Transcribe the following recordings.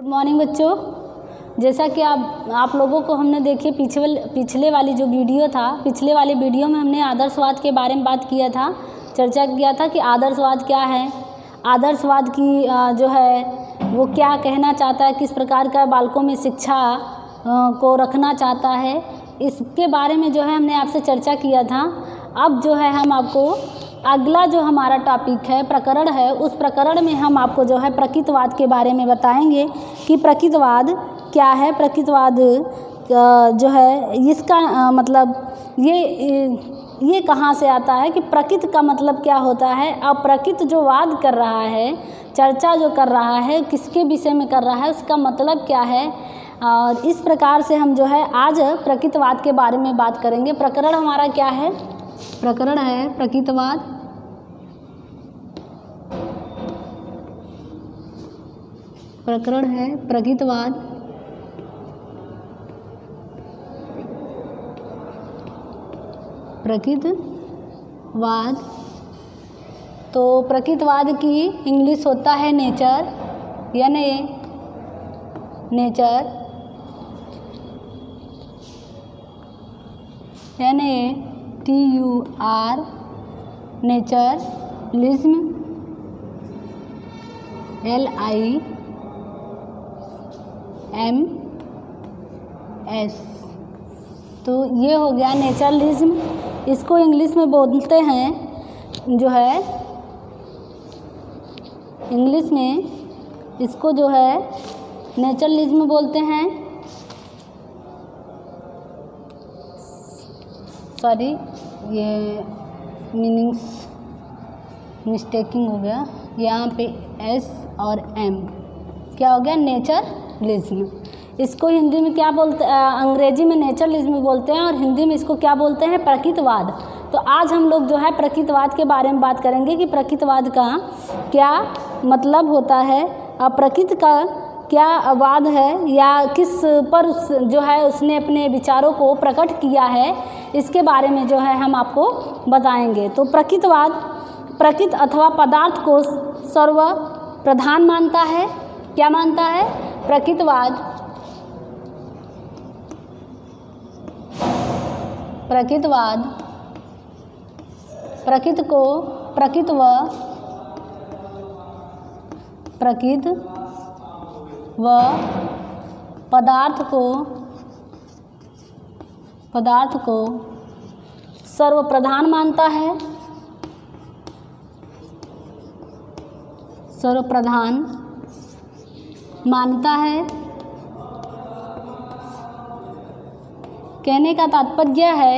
Good morning बच्चों। जैसा कि आप लोगों को हमने देखिए पिछले वाली जो वीडियो था, पिछले वाले वीडियो में हमने आदर्शवाद के बारे में बात किया था, चर्चा किया था कि आदर्शवाद क्या है, आदर्शवाद की जो है वो क्या कहना चाहता है, किस प्रकार का बालकों में शिक्षा को रखना चाहता है, इसके बारे में जो है हमने आपसे चर्चा किया था। अब जो है हम आपको अगला जो हमारा टॉपिक है, प्रकरण है, उस प्रकरण में हम आपको जो है प्रकृतवाद के बारे में बताएंगे कि प्रकृतवाद क्या है। प्रकृतवाद जो है इसका मतलब ये कहाँ से आता है कि प्रकृत का मतलब क्या होता है, और प्रकृत जो वाद कर रहा है, चर्चा जो कर रहा है, किसके विषय में कर रहा है, उसका मतलब क्या है। और इस प्रकार से हम जो है आज प्रकृतवाद के बारे में बात करेंगे। प्रकरण हमारा क्या है? प्रकरण है प्रकृतवाद। प्रकरण है प्रकृतवाद। प्रकृतवाद तो प्रकृतवाद की इंग्लिश होता है नेचर, यानी नेचर, NATUR, नेचरलिज्म, LIMS। तो ये हो गया नेचरलिज्म। इसको इंग्लिश में बोलते हैं जो है, इंग्लिश में इसको जो है नेचरलिज्म बोलते हैं। सॉरी, ये मीनिंग्स मिस्टेकिंग हो गया, यहाँ पे S और M क्या हो गया, नेचरलिज्म। इसको हिंदी में क्या बोलते, अंग्रेजी में नेचरलिज्म बोलते हैं और हिंदी में इसको क्या बोलते हैं, प्रकृतवाद। तो आज हम लोग जो है प्रकृतवाद के बारे में बात करेंगे कि प्रकृतवाद का क्या मतलब होता है और प्रकृति का क्या वाद है, या किस पर जो है उसने अपने विचारों को प्रकट किया है, इसके बारे में जो है हम आपको बताएंगे। तो प्रकृतवाद प्रकृति अथवा पदार्थ को सर्वप्रधान मानता है। क्या मानता है? प्रकृतवाद प्रकृति को प्रकृति व पदार्थ को सर्वप्रधान मानता है, सर्वप्रधान मानता है। कहने का तात्पर्य है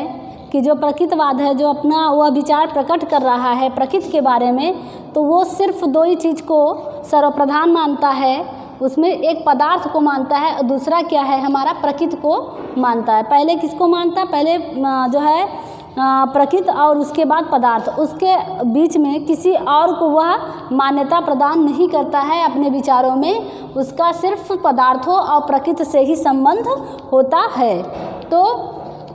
कि जो प्रकृतवाद है, जो अपना वह विचार प्रकट कर रहा है प्रकृति के बारे में, तो वो सिर्फ दो ही चीज़ को सर्वप्रधान मानता है। उसमें एक पदार्थ को मानता है और दूसरा क्या है, हमारा प्रकृति को मानता है। पहले किसको मानता है? पहले जो है प्रकृति और उसके बाद पदार्थ, उसके बीच में किसी और को वह मान्यता प्रदान नहीं करता है अपने विचारों में। उसका सिर्फ पदार्थों और प्रकृति से ही संबंध होता है। तो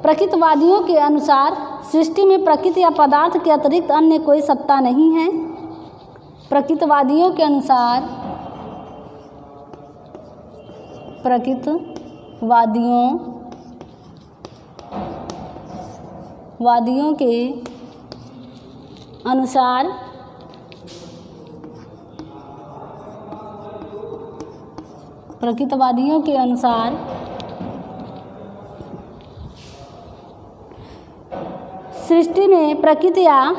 प्रकृतवादियों के अनुसार सृष्टि में प्रकृति या पदार्थ के अतिरिक्त अन्य कोई सत्ता नहीं है। प्रकृतवादियों के अनुसार वादियों के अनुसार सृष्टि में प्रकृति या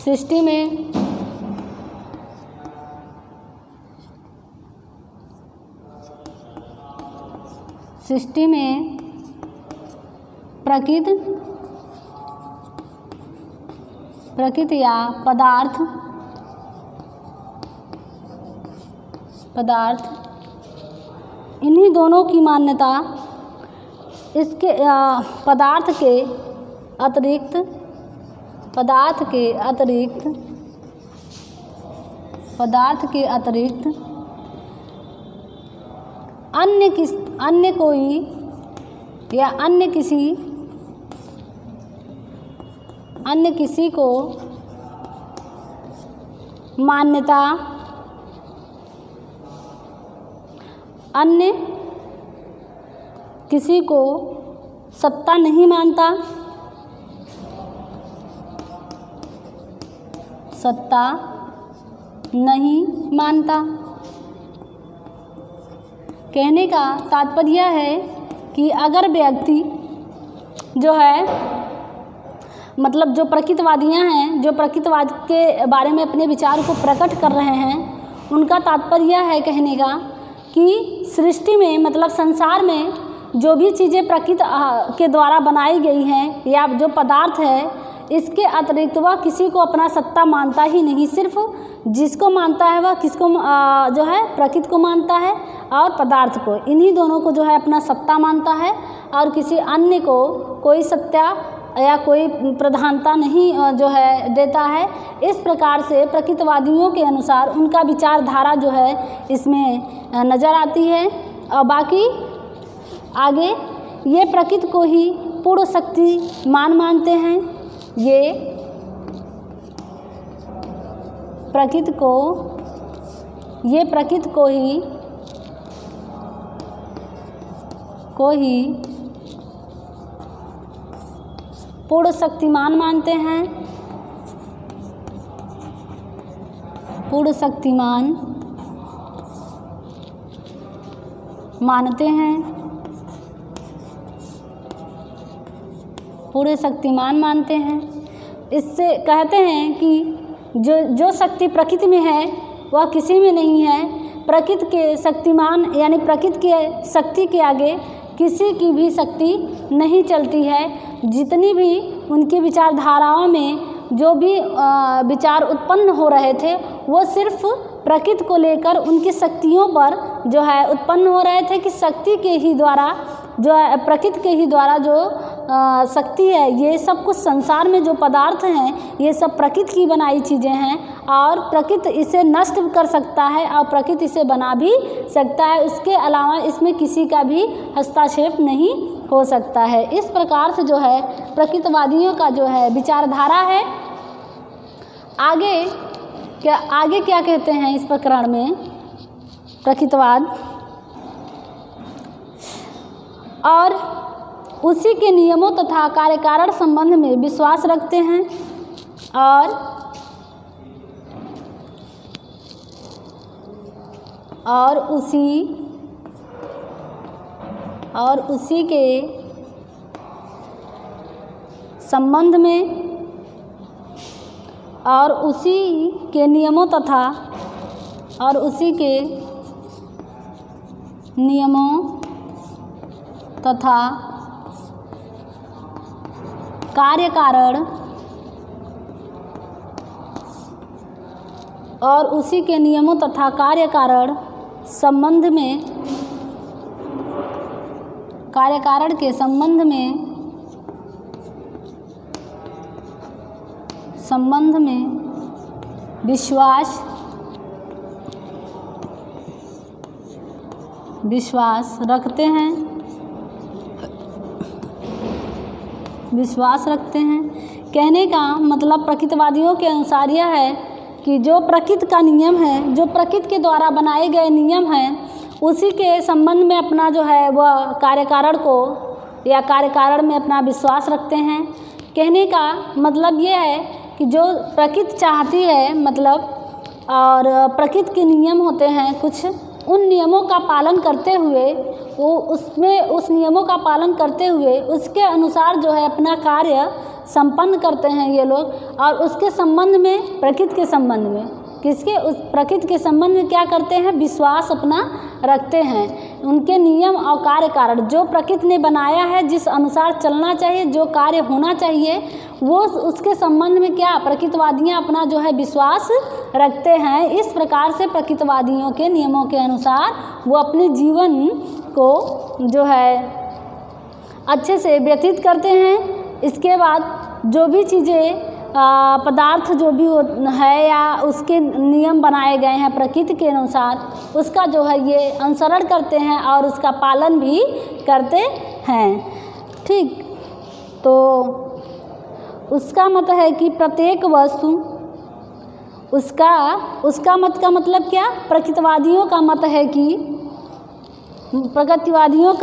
सृष्टि में प्रकृति या पदार्थ इन्हीं दोनों की मान्यता इसके पदार्थ के अतिरिक्त अन्य कोई या अन्य किसी को मान्यता अन्य किसी को सत्ता नहीं मानता, सत्ता नहीं मानता। कहने का तात्पर्य है कि अगर व्यक्ति जो है मतलब जो प्रकृतवादियाँ हैं, जो प्रकृतवाद के बारे में अपने विचार को प्रकट कर रहे हैं, उनका तात्पर्य है कहने का कि सृष्टि में मतलब संसार में जो भी चीज़ें प्रकृति के द्वारा बनाई गई हैं या जो पदार्थ है, इसके अतिरिक्त वह किसी को अपना सत्ता मानता ही नहीं। सिर्फ जिसको मानता है वह किसको जो है प्रकृति को मानता है और पदार्थ को, इन्हीं दोनों को जो है अपना सत्ता मानता है और किसी अन्य को कोई सत्ता या कोई प्रधानता नहीं जो है देता है। इस प्रकार से प्रकृतवादियों के अनुसार उनका विचारधारा जो है इसमें नज़र आती है। और बाकी आगे ये प्रकृति को ही पूर्ण शक्ति मानते हैं। ये प्रकृति को ही पूर्ण शक्तिमान मानते हैं, पूर्ण शक्तिमान मानते हैं, पूरे शक्तिमान मानते हैं। इससे कहते हैं कि जो शक्ति प्रकृति में है वह किसी में नहीं है। प्रकृति के शक्तिमान यानी प्रकृति के शक्ति के आगे किसी की भी शक्ति नहीं चलती है। जितनी भी उनकी विचारधाराओं में जो भी विचार उत्पन्न हो रहे थे वो सिर्फ प्रकृति को लेकर उनकी शक्तियों पर जो है उत्पन्न हो रहे थे कि शक्ति के ही द्वारा जो है प्रकृति के ही द्वारा जो शक्ति है, ये सब कुछ संसार में जो पदार्थ हैं ये सब प्रकृति की बनाई चीज़ें हैं और प्रकृति इसे नष्ट कर सकता है और प्रकृति इसे बना भी सकता है। उसके अलावा इसमें किसी का भी हस्तक्षेप नहीं हो सकता है। इस प्रकार से जो है प्रकृतवादियों का जो है विचारधारा है। आगे क्या कहते हैं इस प्रकरण में प्रकृतवाद, और उसी के नियमों तथा कार्यकारण संबंध में विश्वास रखते हैं और उसी के संबंध में और उसी के नियमों तथा कार्यकारण और उसी के नियमों तथा कार्यकारण संबंध में कार्यकारण के संबंध में विश्वास रखते हैं। कहने का मतलब प्रकृतवादियों के अनुसार यह है कि जो प्रकृति का नियम है, जो प्रकृति के द्वारा बनाए गए नियम हैं, उसी के संबंध में अपना जो है वह कार्यकारण को या कार्यकारण में अपना विश्वास रखते हैं। कहने का मतलब ये है कि जो प्रकृति चाहती है मतलब और प्रकृति के नियम होते हैं कुछ, उन नियमों का पालन करते हुए उस नियमों का पालन करते हुए उसके अनुसार जो है अपना कार्य संपन्न करते हैं ये लोग। और उसके संबंध में प्रकृति के संबंध में उस प्रकृति के संबंध में क्या करते हैं, विश्वास अपना रखते हैं। उनके नियम और कार्य कारण जो प्रकृति ने बनाया है, जिस अनुसार चलना चाहिए, जो कार्य होना चाहिए, वो उसके संबंध में क्या प्रकृतवादियाँ अपना जो है विश्वास रखते हैं। इस प्रकार से प्रकृतवादियों के नियमों के अनुसार वो अपने जीवन को जो है अच्छे से व्यतीत करते हैं। इसके बाद जो भी चीज़ें पदार्थ जो भी है या उसके नियम बनाए गए हैं प्रकृति के अनुसार, उसका जो है ये अनुसरण करते हैं और उसका पालन भी करते हैं। ठीक, तो उसका मत है कि प्रत्येक वस्तु उसका मत का मतलब क्या, प्रकृतवादियों का मत है कि प्रकृतिवादियों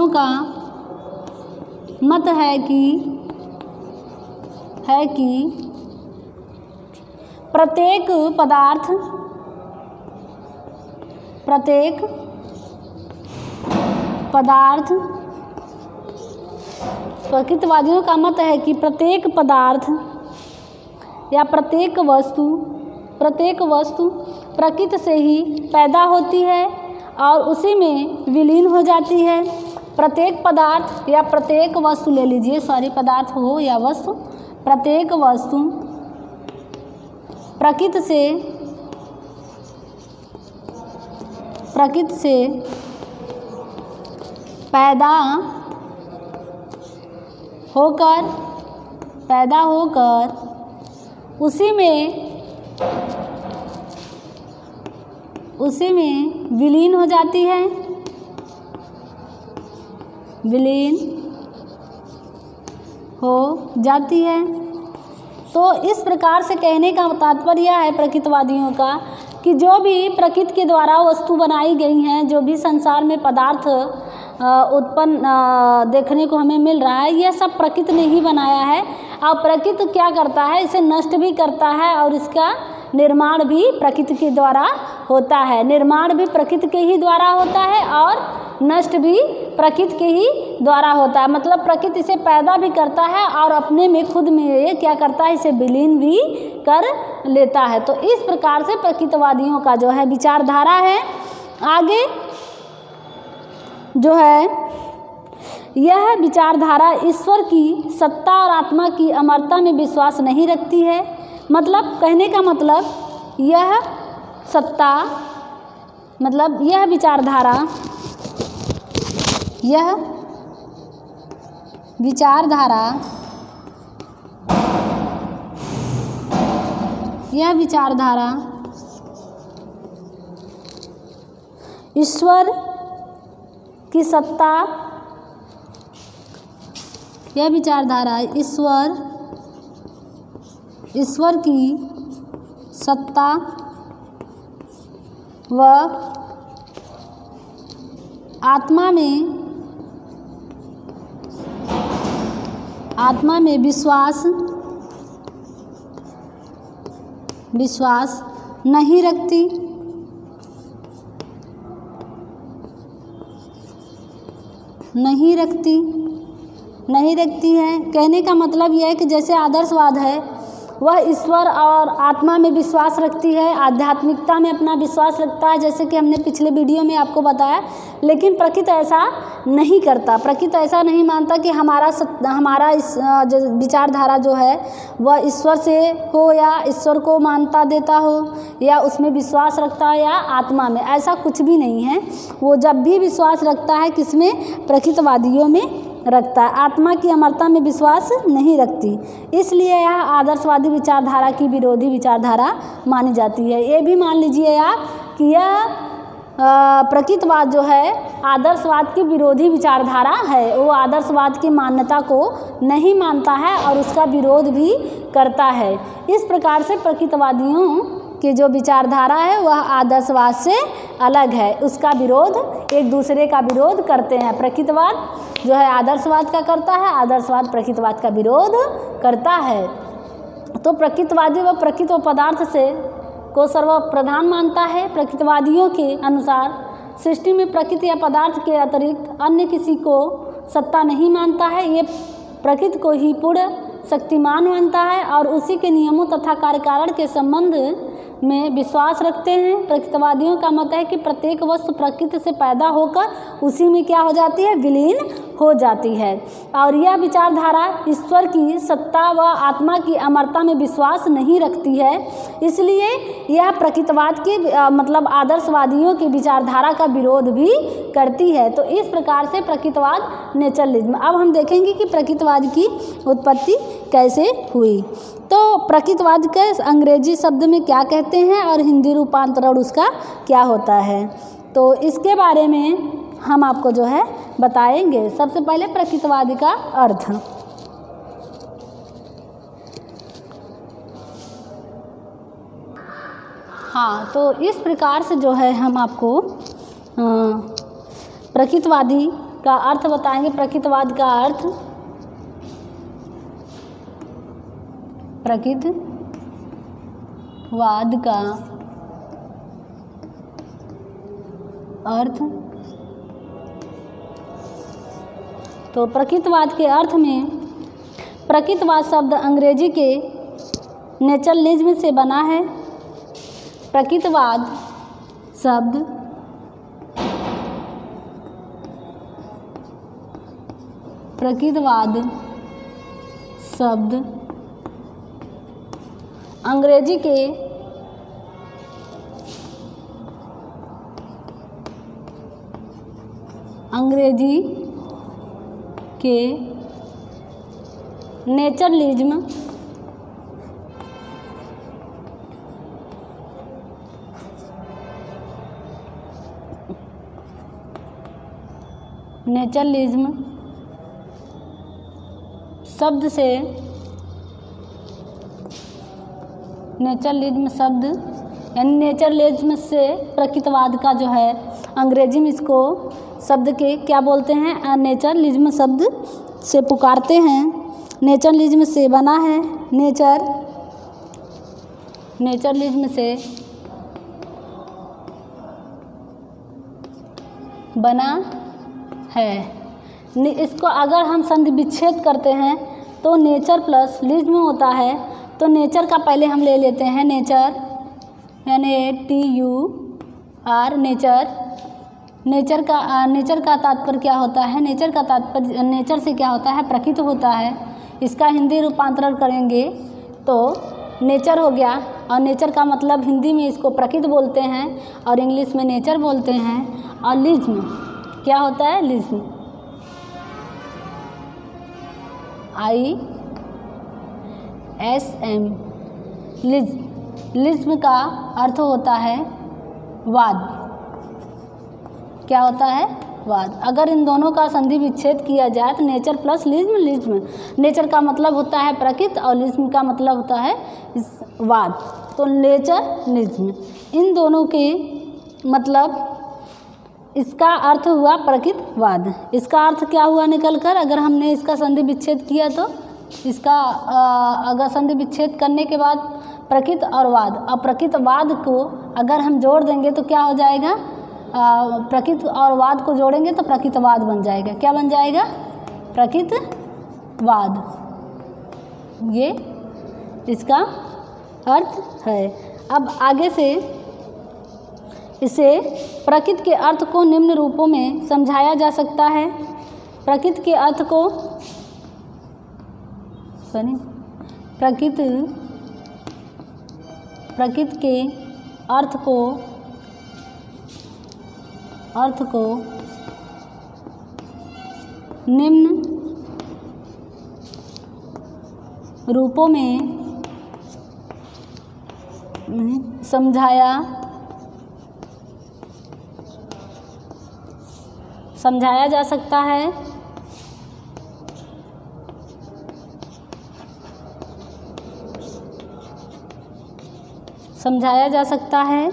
का मत है कि प्रत्येक पदार्थ प्रकृतिवादियों का मत है कि प्रत्येक पदार्थ या प्रत्येक वस्तु प्रकृति से ही पैदा होती है और उसी में विलीन हो जाती है। प्रत्येक पदार्थ या प्रत्येक वस्तु ले लीजिए, पदार्थ हो या वस्तु, प्रत्येक वस्तु प्रकृति से पैदा होकर उसी में विलीन हो जाती है, तो इस प्रकार से कहने का तात्पर्य यह है प्रकृतिवादियों का कि जो भी प्रकृति के द्वारा वस्तु बनाई गई हैं, जो भी संसार में पदार्थ उत्पन्न देखने को हमें मिल रहा है, यह सब प्रकृति ने ही बनाया है। और प्रकृति क्या करता है, इसे नष्ट भी करता है और इसका निर्माण भी प्रकृति के द्वारा होता है। निर्माण भी प्रकृति के ही द्वारा होता है और नष्ट भी प्रकृति के ही द्वारा होता है। मतलब प्रकृति इसे पैदा भी करता है और अपने में खुद में ये क्या करता है, इसे विलीन भी कर लेता है। तो इस प्रकार से प्रकृतिवादियों का जो है विचारधारा है। आगे जो है यह विचारधारा ईश्वर की सत्ता और आत्मा की अमरता में विश्वास नहीं रखती है। मतलब कहने का मतलब यह सत्ता, मतलब यह विचारधारा ईश्वर की सत्ता, यह विचारधारा ईश्वर की सत्ता व आत्मा में विश्वास नहीं रखती। है। कहने का मतलब यह है कि जैसे आदर्शवाद है वह ईश्वर और आत्मा में विश्वास रखती है, आध्यात्मिकता में अपना विश्वास रखता है, जैसे कि हमने पिछले वीडियो में आपको बताया। लेकिन प्रकृति ऐसा नहीं करता। प्रकृति ऐसा नहीं मानता कि हमारा इस विचारधारा जो है वह ईश्वर से हो या ईश्वर को मानता देता हो या उसमें विश्वास रखता है या आत्मा में, ऐसा कुछ भी नहीं है। वो जब भी विश्वास रखता है किसमें, प्रकृतिवादियों में रखता है, आत्मा की अमरता में विश्वास नहीं रखती। इसलिए यह आदर्शवादी विचारधारा की विरोधी विचारधारा मानी जाती है। ये भी मान लीजिए आप कि यह प्रकृतिवाद जो है आदर्शवाद की विरोधी विचारधारा है। वो आदर्शवाद की मान्यता को नहीं मानता है और उसका विरोध भी करता है। इस प्रकार से प्रकृतिवादियों की जो विचारधारा है वह आदर्शवाद से अलग है, उसका विरोध, एक दूसरे का विरोध करते हैं। प्रकृतिवाद जो है आदर्शवाद का करता है, आदर्शवाद प्रकृतिवाद का विरोध करता है। तो प्रकृतिवादी व प्रकृति व पदार्थ से को सर्वप्रधान मानता है। प्रकृतिवादियों के अनुसार सृष्टि में प्रकृति या पदार्थ के अतिरिक्त अन्य किसी को सत्ता नहीं मानता है। ये प्रकृति को ही पूर्ण शक्तिमान मानता है और उसी के नियमों तथा कार्यकारण के संबंध में विश्वास रखते हैं। प्रकृतिवादियों का मत है कि प्रत्येक वस्तु प्रकृति से पैदा होकर उसी में क्या हो जाती है, विलीन हो जाती है। और यह विचारधारा ईश्वर की सत्ता व आत्मा की अमरता में विश्वास नहीं रखती है। इसलिए यह प्रकृतिवाद की मतलब आदर्शवादियों की विचारधारा का विरोध भी करती है। तो इस प्रकार से प्रकृतिवाद नेचरलिज्म। अब हम देखेंगे कि प्रकृतिवाद की उत्पत्ति कैसे हुई। तो प्रकृतिवाद के अंग्रेजी शब्द में क्या कहते हैं और हिंदी रूपांतरण उसका क्या होता है, तो इसके बारे में हम आपको जो है बताएंगे। सबसे पहले प्रकृतिवाद का अर्थ। हाँ, तो इस प्रकार से जो है हम आपको प्रकृतवादी का अर्थ बताएंगे। प्रकृतवाद का अर्थ, प्रकृतवाद का अर्थ, तो प्रकृतवाद के अर्थ में प्रकृतवाद शब्द अंग्रेजी के नेचरलिज्म से बना है। प्रकृतवाद शब्द अंग्रेजी के नेचरलिज्म शब्द से, नेचरलिज्म शब्द यानी नेचरलिज्म से प्रकृतवाद का जो है अंग्रेजी में इसको शब्द के क्या बोलते हैं, नेचरलिज्म शब्द से पुकारते हैं। नेचरलिज्म से बना है, नेचरलिज्म से बना है। इसको अगर हम संधि विच्छेद करते हैं तो नेचर प्लस लिज्म होता है। तो नेचर का पहले हम ले लेते हैं, नेचर NATUR, नेचर का तात्पर्य क्या होता है, नेचर का तात्पर्य, नेचर से क्या होता है, प्रकृति होता है। इसका हिंदी रूपांतरण करेंगे तो नेचर हो गया, और नेचर का मतलब हिंदी में इसको प्रकृति बोलते हैं और इंग्लिश में नेचर बोलते हैं। और लिज्म क्या होता है, लिज्म ISM, लिज्म का अर्थ होता है वाद। क्या होता है, वाद। अगर इन दोनों का संधि विच्छेद किया जाए तो नेचर प्लस लिज्म, नेचर का मतलब होता है प्रकृति और लिज्म का मतलब होता है वाद। तो नेचर लिज्म, इन दोनों के मतलब इसका अर्थ हुआ प्रकृतवाद। इसका अर्थ क्या हुआ निकल कर, अगर हमने इसका संधि विच्छेद किया तो इसका अगर संधि विच्छेद करने के बाद प्रकृति और वाद, और प्रकृतवाद को अगर हम जोड़ देंगे तो क्या हो जाएगा, प्रकृति और वाद को जोड़ेंगे तो प्रकृतवाद बन जाएगा। क्या बन जाएगा, प्रकृतवाद। ये इसका अर्थ है। अब आगे से इसे प्रकृति के अर्थ को निम्न रूपों में समझाया जा सकता है। प्रकृति के अर्थ को प्रकृति के अर्थ को निम्न रूपों में समझाया जा सकता है।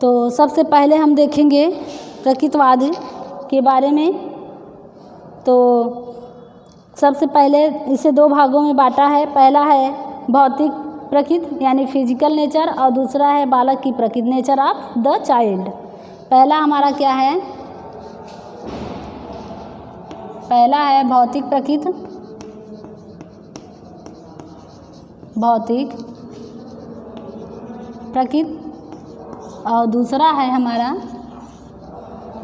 तो सबसे पहले हम देखेंगे प्रकृतवाद के बारे में। तो सबसे पहले इसे दो भागों में बांटा है। पहला है भौतिक प्रकृति यानी फिजिकल नेचर, और दूसरा है बालक की प्रकृति, नेचर ऑफ द चाइल्ड। पहला हमारा क्या है, पहला है भौतिक प्रकृति, और दूसरा है हमारा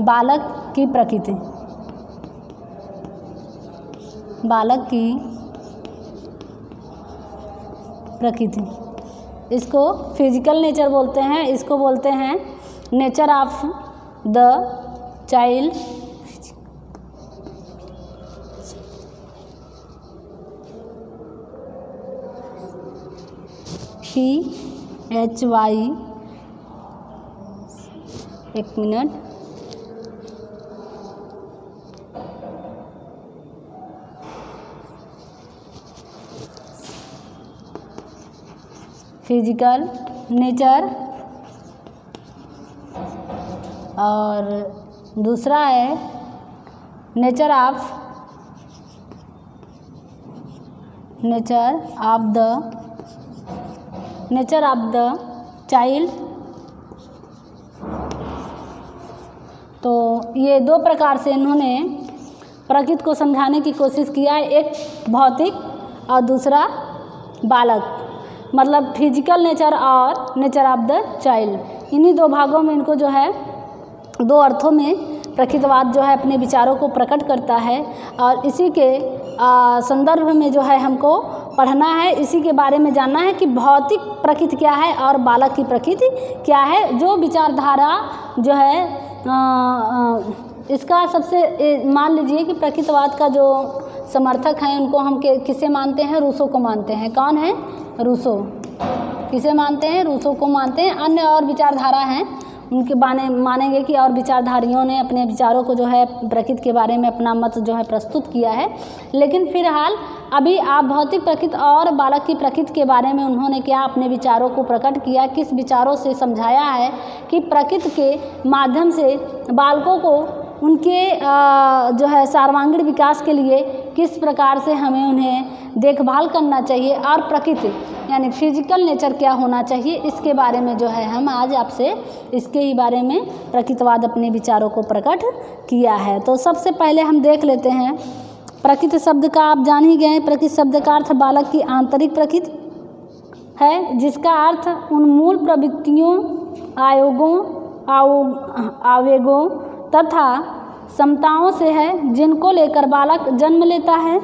बालक की प्रकृति, इसको फिजिकल नेचर बोलते हैं, इसको बोलते हैं nature of the child. PHY, एक मिनट, फिजिकल नेचर और दूसरा है नेचर ऑफ द चाइल्ड। तो ये दो प्रकार से इन्होंने प्रकृति को समझाने की कोशिश किया है, एक भौतिक और दूसरा बालक, मतलब फिजिकल नेचर और नेचर ऑफ द चाइल्ड। इन्हीं दो भागों में इनको जो है दो अर्थों में प्रकृतिवाद जो है अपने विचारों को प्रकट करता है और इसी के संदर्भ में जो है हमको पढ़ना है, इसी के बारे में जानना है कि भौतिक प्रकृति क्या है और बालक की प्रकृति क्या है। जो विचारधारा जो है इसका सबसे मान लीजिए कि प्रकृतिवाद का जो समर्थक हैं उनको हम किसे मानते हैं? रूसो को मानते हैं। कौन है? रूसो। किसे मानते हैं? रूसो को मानते हैं। अन्य और विचारधारा हैं उनके मानेंगे कि और विचारधारियों ने अपने विचारों को जो है प्रकृति के बारे में अपना मत जो है प्रस्तुत किया है। लेकिन फिलहाल अभी आप भौतिक प्रकृति और बालक की प्रकृति के बारे में उन्होंने क्या अपने विचारों को प्रकट किया, किस विचारों से समझाया है कि प्रकृति के माध्यम से बालकों को उनके जो है सर्वांगीण विकास के लिए किस प्रकार से हमें उन्हें देखभाल करना चाहिए और प्रकृति यानी फिजिकल नेचर क्या होना चाहिए, इसके बारे में जो है हम आज आपसे इसके ही बारे में प्रकृतिवाद अपने विचारों को प्रकट किया है। तो सबसे पहले हम देख लेते हैं प्रकृति शब्द का, आप जान ही गए प्रकृति शब्द का अर्थ बालक की आंतरिक प्रकृति है, जिसका अर्थ उन मूल प्रवृत्तियों, आवेगों तथा क्षमताओं से है जिनको लेकर बालक जन्म लेता है।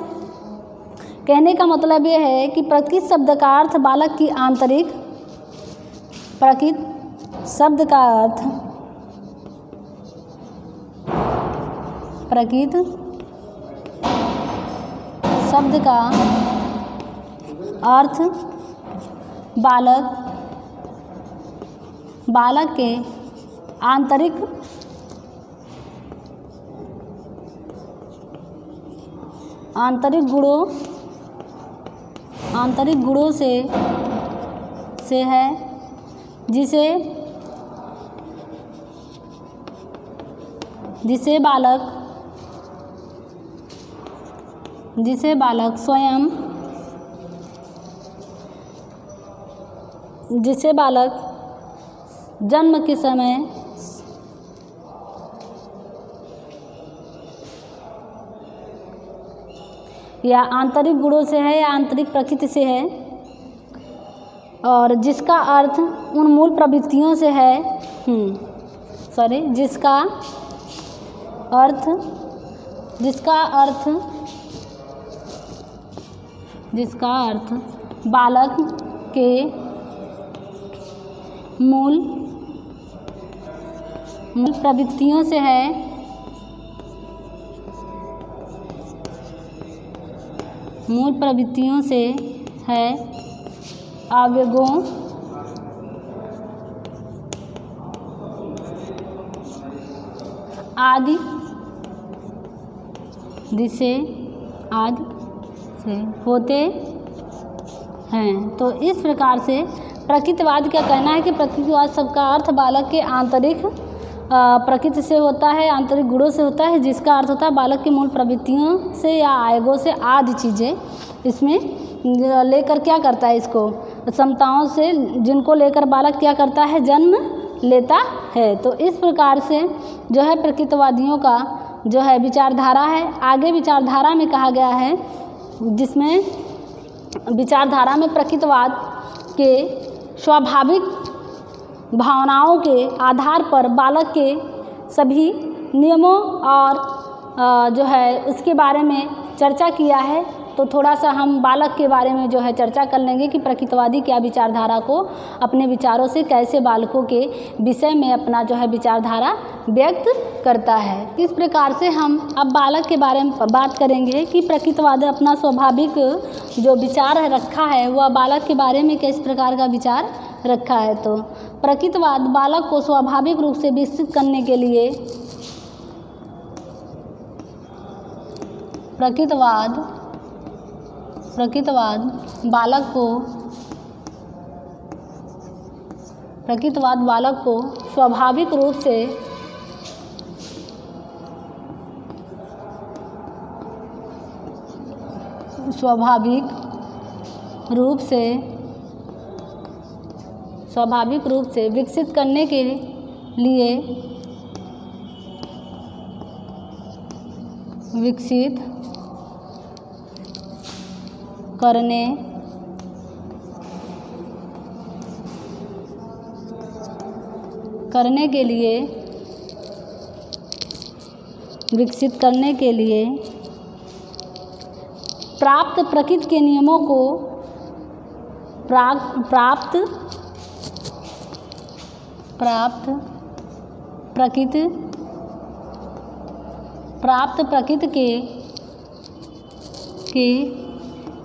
कहने का मतलब ये है कि प्रकृति शब्द का अर्थ बालक की आंतरिक प्रकृति शब्द का अर्थ प्रकृति शब्द का अर्थ बालक के आंतरिक गुणों से है, जिसे बालक जन्म के समय या आंतरिक गुणों से है या आंतरिक प्रकृति से है और जिसका अर्थ उन मूल प्रवृत्तियों से है जिसका अर्थ बालक के मूल प्रवृत्तियों से है, आवेगों आदि से होते हैं। तो इस प्रकार से प्रकृतिवाद का कहना है कि प्रकृतिवाद सबका अर्थ बालक के आंतरिक प्रकृति से होता है, आंतरिक गुणों से होता है, जिसका अर्थ होता है बालक की मूल प्रवृत्तियों से या आवेगों से आदि चीज़ें इसमें लेकर क्या करता है, इसको क्षमताओं से जिनको लेकर बालक क्या करता है, जन्म लेता है। तो इस प्रकार से जो है प्रकृतिवादियों का जो है विचारधारा है। आगे विचारधारा में कहा गया है, जिसमें विचारधारा में प्रकृतिवाद के स्वाभाविक भावनाओं के आधार पर बालक के सभी नियमों और जो है उसके बारे में चर्चा किया है। तो थोड़ा सा हम बालक के बारे में जो है चर्चा कर लेंगे कि प्रकृतिवादी क्या विचारधारा को अपने विचारों से कैसे बालकों के विषय में अपना जो है विचारधारा व्यक्त करता है। इस प्रकार से हम अब बालक के बारे में बात करेंगे कि प्रकृतिवाद अपना स्वाभाविक जो विचार रखा है वह बालक के बारे में किस प्रकार का विचार रखा है। तो प्रकृतिवाद बालक को स्वाभाविक रूप से विकसित करने के लिए प्रकृतिवाद बालक को प्रकृतिवाद बालक को स्वाभाविक रूप से विकसित करने के लिए प्राप्त प्रकृति के नियमों को प्राप्त प्रकृति के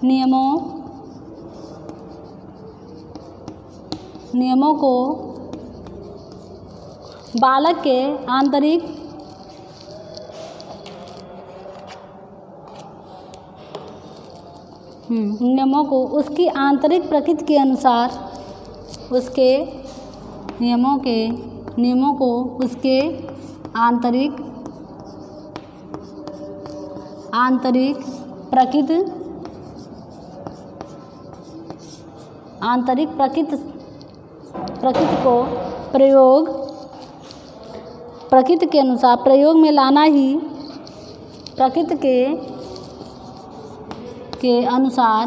नियमों को बालक के आंतरिक नियमों को उसकी आंतरिक प्रकृति के अनुसार उसके नियमों को उसके आंतरिक प्रकृति को प्रकृति के अनुसार प्रयोग में लाना ही प्रकृति के अनुसार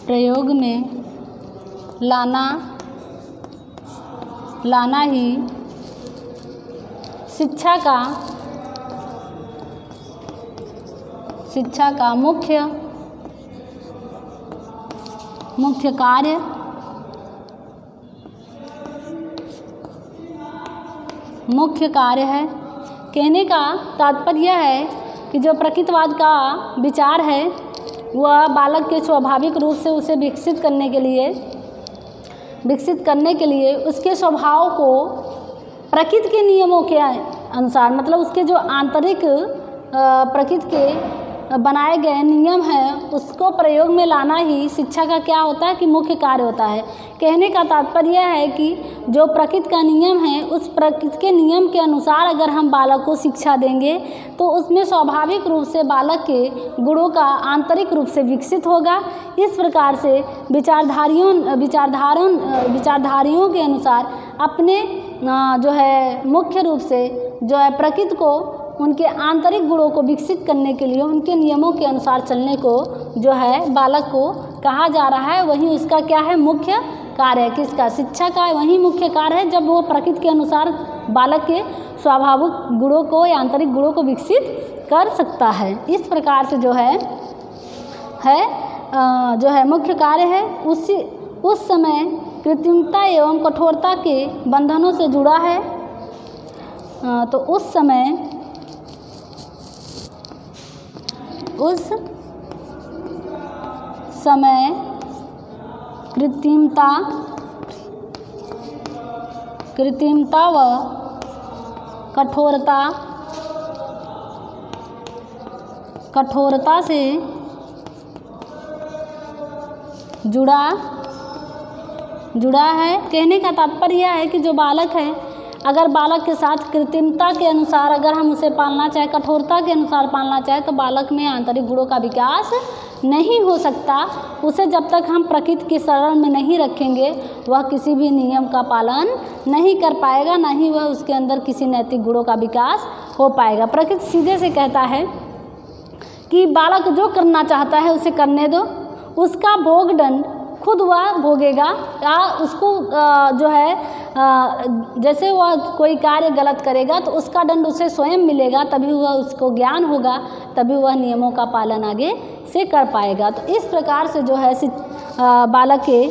प्रयोग में लाना ही शिक्षा का मुख्य कार्य है। कहने का तात्पर्य है कि जो प्रकृतिवाद का विचार है वह बालक के स्वाभाविक रूप से उसे विकसित करने के लिए उसके स्वभाव को प्रकृति के नियमों के अनुसार, मतलब उसके जो आंतरिक प्रकृति के बनाए गए नियम हैं उसको प्रयोग में लाना ही शिक्षा का क्या होता है कि मुख्य कार्य होता है। कहने का तात्पर्य है कि जो प्रकृति का नियम है उस प्रकृति के नियम के अनुसार अगर हम बालक को शिक्षा देंगे तो उसमें स्वाभाविक रूप से बालक के गुणों का आंतरिक रूप से विकसित होगा। इस प्रकार से विचारधारियों के अनुसार अपने जो है मुख्य रूप से जो है प्रकृति को उनके आंतरिक गुणों को विकसित करने के लिए उनके नियमों के अनुसार चलने को जो है बालक को कहा जा रहा है। वही उसका क्या है मुख्य कार्य है। किसका? शिक्षा का वही मुख्य कार्य है जब वो प्रकृति के अनुसार बालक के स्वाभाविक गुणों को या आंतरिक गुणों को विकसित कर सकता है। इस प्रकार से जो है मुख्य कार्य है। उस समय कृत्रिमता एवं कठोरता के बंधनों से जुड़ा है। तो उस समय कृत्रिमता व कठोरता से जुड़ा है। कहने का तात्पर्य है कि जो बालक है अगर बालक के साथ कृत्रिमता के अनुसार अगर हम उसे पालना चाहे, कठोरता के अनुसार पालना चाहे तो बालक में आंतरिक गुणों का विकास नहीं हो सकता। उसे जब तक हम प्रकृति के शरण में नहीं रखेंगे वह किसी भी नियम का पालन नहीं कर पाएगा, ना ही वह उसके अंदर किसी नैतिक गुणों का विकास हो पाएगा। प्रकृति सीधे से कहता है कि बालक जो करना चाहता है उसे करने दो, उसका भोग दंड खुद वह भोगेगा या उसको जो है जैसे वह कोई कार्य गलत करेगा तो उसका दंड उसे स्वयं मिलेगा, तभी वह उसको ज्ञान होगा, तभी वह नियमों का पालन आगे से कर पाएगा। तो इस प्रकार से जो है बालक के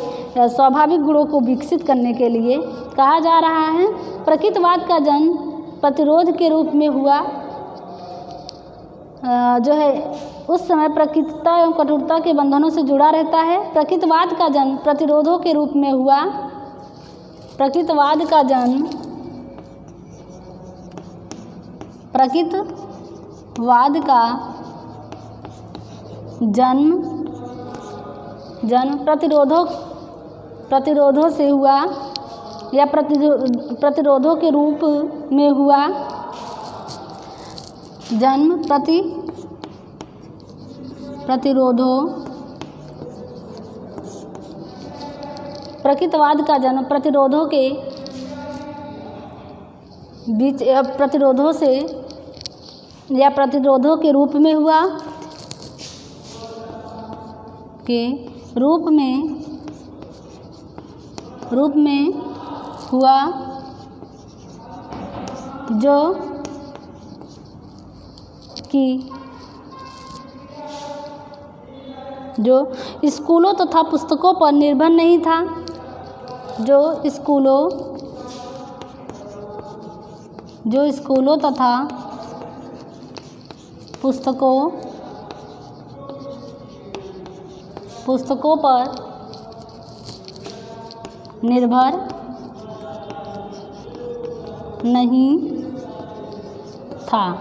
स्वाभाविक गुणों को विकसित करने के लिए कहा जा रहा है। प्रकृतिवाद का जन्म प्रतिरोध के रूप में हुआ। जो है उस समय प्रकृतिता एवं कठोरता के बंधनों से जुड़ा रहता है। प्रकृतिवाद का जन्म प्रतिरोधों के रूप में हुआ। प्रकृतिवाद का जन्म जन्म प्रतिरोधों से हुआ या प्रतिरोधों के रूप में हुआ। जन्म प्रतिरोधों। प्रकृतवाद का जन्म प्रतिरोधों के बीच प्रतिरोधों से या प्रतिरोधों के रूप में हुआ रूप में हुआ जो स्कूलों तथा पुस्तकों पर निर्भर नहीं था। जो स्कूलों तथा पुस्तकों पर निर्भर नहीं था।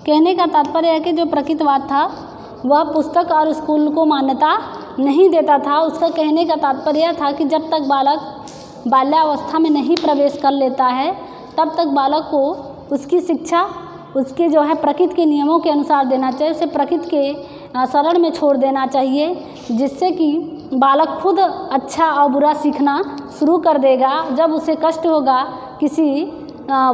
कहने का तात्पर्य है कि जो प्रकृतवाद था वह पुस्तक और स्कूल को मान्यता नहीं देता था। उसका कहने का तात्पर्य था कि जब तक बालक बाल्यावस्था में नहीं प्रवेश कर लेता है तब तक बालक को उसकी शिक्षा उसके जो है प्रकृति के नियमों के अनुसार देना चाहिए। उसे प्रकृति के शरण में छोड़ देना चाहिए, जिससे कि बालक खुद अच्छा और बुरा सीखना शुरू कर देगा। जब उसे कष्ट होगा किसी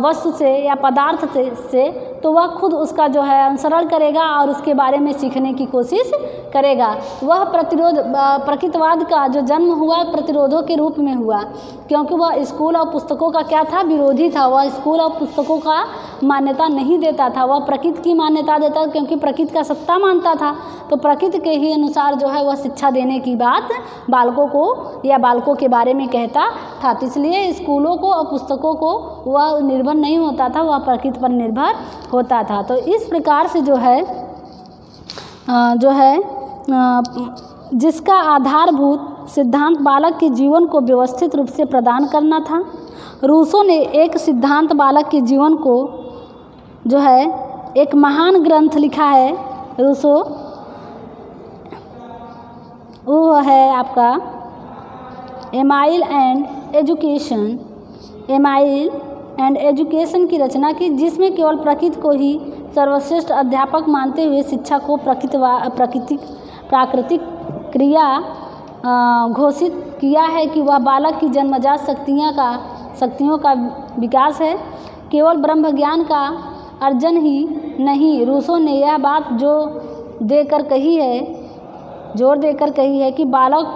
वस्तु से या पदार्थ से तो वह खुद उसका जो है अनुसरण करेगा और उसके बारे में सीखने की कोशिश करेगा। वह प्रकृतवाद का जो जन्म हुआ प्रतिरोधों के रूप में हुआ, क्योंकि वह स्कूल और पुस्तकों का क्या था, विरोधी था। वह स्कूल और पुस्तकों का मान्यता नहीं देता था, वह प्रकृति की मान्यता देता, क्योंकि प्रकृति का सत्ता मानता था। तो प्रकृति के ही अनुसार जो है वह शिक्षा देने की बात बालकों को या बालकों के बारे में कहता था। तो इसलिए स्कूलों को और पुस्तकों को वह निर्भर नहीं होता था, वह प्रकृति पर निर्भर होता था। तो इस प्रकार से जो है जिसका आधारभूत सिद्धांत बालक के जीवन को व्यवस्थित रूप से प्रदान करना था। रूसो ने एक सिद्धांत बालक के जीवन को जो है एक महान ग्रंथ लिखा है। रूसो वो है आपका एमाइल एंड एजुकेशन की रचना की, जिसमें केवल प्रकृति को ही सर्वश्रेष्ठ अध्यापक मानते हुए शिक्षा को प्राकृतिक क्रिया घोषित किया है कि वह बालक की जन्मजात शक्तियों का विकास है, केवल ब्रह्म ज्ञान का अर्जन ही नहीं। रूसो ने यह बात जोर देकर कही है कि बालक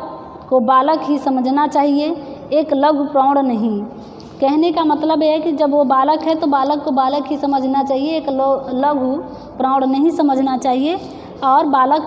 को बालक ही समझना चाहिए, एक लघु प्रौढ़ नहीं। कहने का मतलब यह है कि जब वो बालक है तो बालक को बालक ही समझना चाहिए, एक लघु प्रौढ़ नहीं समझना चाहिए। और बालक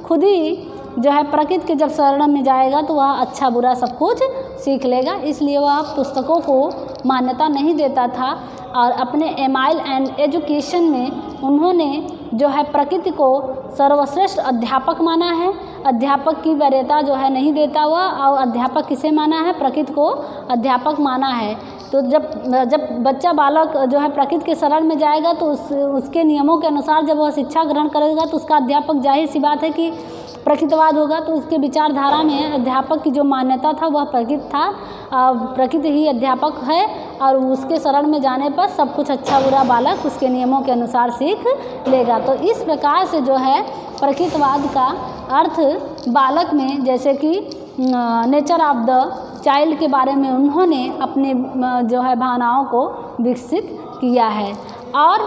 खुद ही जो है प्रकृति के जब शरण में जाएगा तो वह अच्छा बुरा सब कुछ सीख लेगा। इसलिए वह पुस्तकों को मान्यता नहीं देता था और अपने एमाइल एंड एजुकेशन में उन्होंने जो है प्रकृति को सर्वश्रेष्ठ अध्यापक माना है। अध्यापक की वरीयता जो है नहीं देता हुआ, और अध्यापक किसे माना है, प्रकृति को अध्यापक माना है। तो जब बच्चा बालक जो है प्रकृति के शरण में जाएगा तो उसके नियमों के अनुसार जब वह शिक्षा ग्रहण करेगा तो उसका अध्यापक जाहिर सी बात है कि प्रकृतिवाद होगा। तो उसके विचारधारा में अध्यापक की जो मान्यता था वह प्रकृति था, प्रकृति ही अध्यापक है और उसके शरण में जाने पर सब कुछ अच्छा बुरा बालक उसके नियमों के अनुसार सीख लेगा। तो इस प्रकार से जो है प्रकृतिवाद का अर्थ बालक में, जैसे कि नेचर ऑफ द चाइल्ड के बारे में उन्होंने अपने जो है भावनाओं को विकसित किया है। और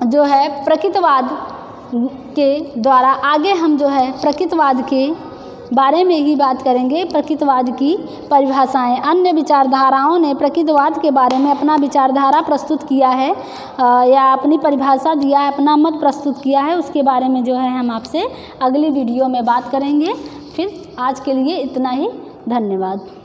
जो है प्रकृतिवाद के द्वारा आगे हम जो है प्रकृतिवाद के बारे में ही बात करेंगे। प्रकृतिवाद की परिभाषाएं, अन्य विचारधाराओं ने प्रकृतिवाद के बारे में अपना विचारधारा प्रस्तुत किया है या अपनी परिभाषा दिया है, अपना मत प्रस्तुत किया है। उसके बारे में जो है हम आपसे अगली वीडियो में बात करेंगे। फिर आज के लिए इतना ही, धन्यवाद।